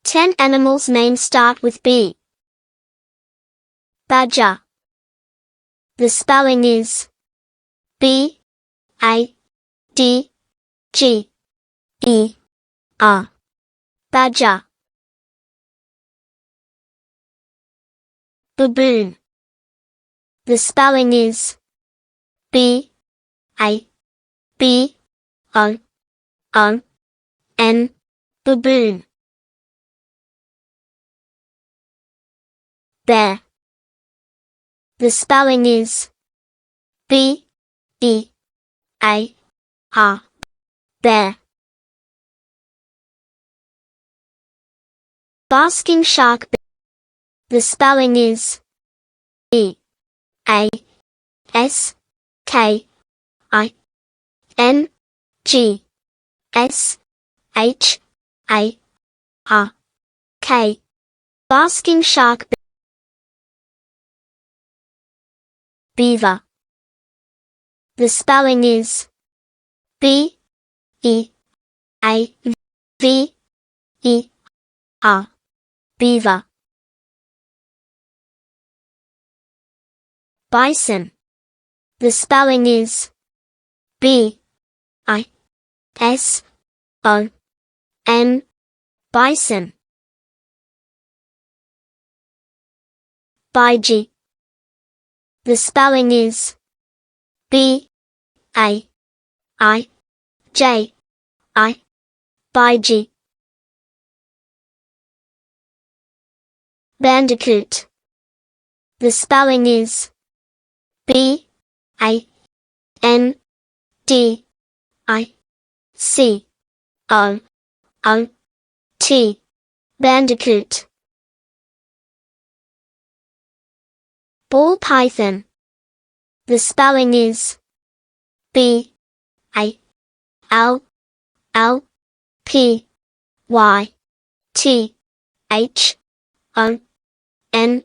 10 animals' names start with B. Badger. The spelling is B-A-D-G-E-R. Badger. Baboon. The spelling is B-A-B-O-O-N. Baboon. Bear. The spelling is B-E-A-R. Bear. Basking shark. The spelling is B-A-S-K-I-N-G-S-H-A-R-K. Basking shark. Beaver. The spelling is B-E-A-V-E-R. Beaver. Bison. The spelling is B-I-S-O-N. Bison. Baiji. The spelling is B-A-I-J-I. Baiji. Bandicoot. The spelling is B-A-N-D-I-C-O-O-T. Bandicoot. Ball python. The spelling is B-A-L-L-P-Y-T-H-O-N.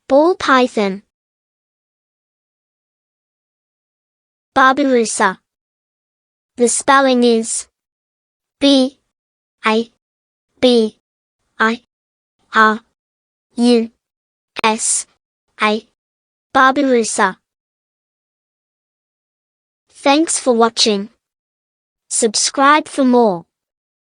Ball python. Babirusa. The spelling is B-A-B-I-R-U-S-A. Babirusa. Thanks for watching. Subscribe for more.